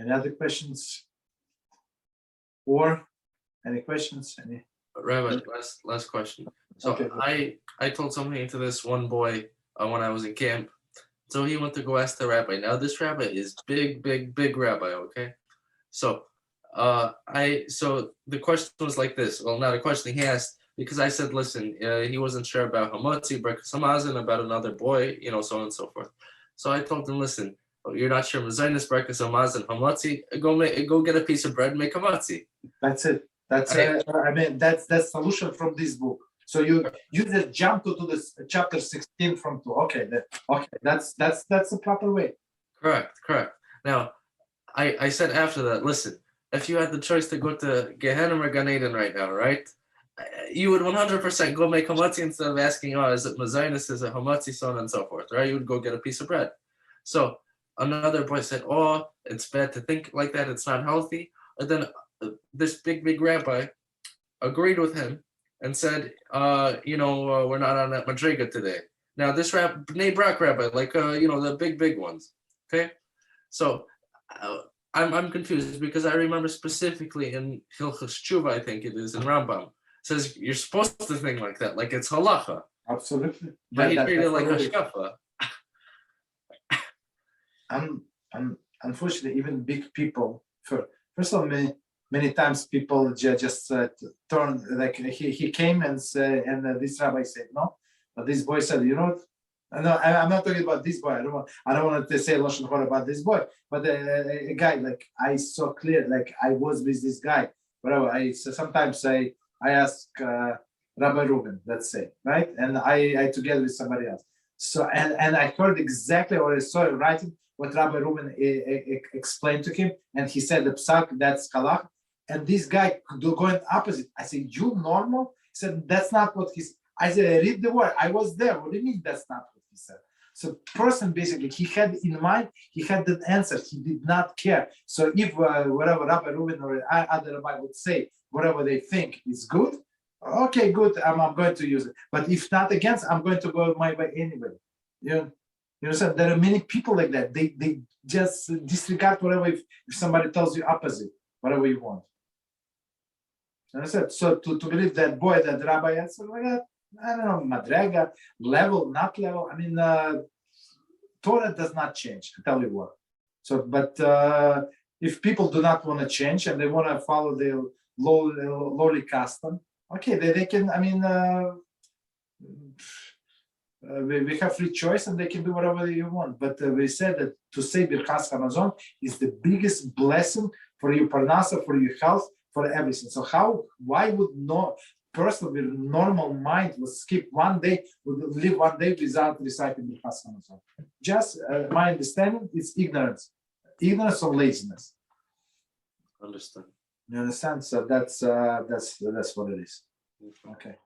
Any other questions? Or any questions? Any? Rabbi, last question. So okay. I told something to this one boy when I was in camp. So he went to go ask the rabbi. Now this rabbi is big rabbi, okay? So so the question was like this. Well, not a question he asked, because I said, listen, he wasn't sure about Hamotzi, Brachos Hamazon, about another boy, so on and so forth. So I told him, listen, you're not sure Mazonis, Brachos Hamazon, Hamotzi, go get a piece of bread, make Hamotzi. That's it. That's that's the solution from this book. So you just jump to this chapter 16 from 2. Okay, that's the proper way. Correct. Now, I said after that, listen, if you had the choice to go to Gehenna or Gan Eden right now, right? You would 100% go make Hamotzi instead of asking, is it Mazonis, is it Hamotzi, so on and so forth, right? You would go get a piece of bread. So another boy said, it's bad to think like that, it's not healthy. And then this big rabbi agreed with him and said, we're not on that madriga today. Now this Bnei Brak rabbi, like the big ones, okay? So I'm confused because I remember specifically in Hilchos Tshuva, I think it is, in Rambam, it says you're supposed to think like that, like it's halacha. Absolutely. But he treated it like hashkafa. Unfortunately, even big people, first of all, many times people just turn, like he came and this rabbi said no, but this boy said, no, I'm not talking about this boy. I don't want to say lashon hara about this boy, but a guy, like I saw clear, like I was with this guy. Whatever. Sometimes I ask Rabbi Reuben, let's say, right, and I together with somebody else. So and I heard exactly, or I saw writing what Rabbi Reuben explained to him, and he said the psak, that's halach. And this guy going opposite. I said, you normal? He said, that's not what he said. I said, I read the word. I was there. What do you mean that's not what he said? So person basically, he had in mind, he had the answer. He did not care. So if whatever Rabbi Reuben or other rabbi would say, whatever they think is good, okay, good, I'm going to use it. But if not against, I'm going to go my way anyway. You understand? There are many people like that. They just disregard whatever if somebody tells you opposite, whatever you want. Understand? So to believe that boy, that rabbi answered like that, I don't know, madrega, level, not level. I mean, Torah does not change, I tell you what. So, but if people do not want to change and they want to follow the lowly custom, okay, they can, I mean, we have free choice and they can do whatever they want. But we said that to say Birchas Hamazon is the biggest blessing for your parnasa, for your health, for everything. So why would no person with normal mind would skip one day, would live one day without reciting Birchas Hamazon? Just my understanding is ignorance or laziness. Understand. You understand? So that's what it is. Okay.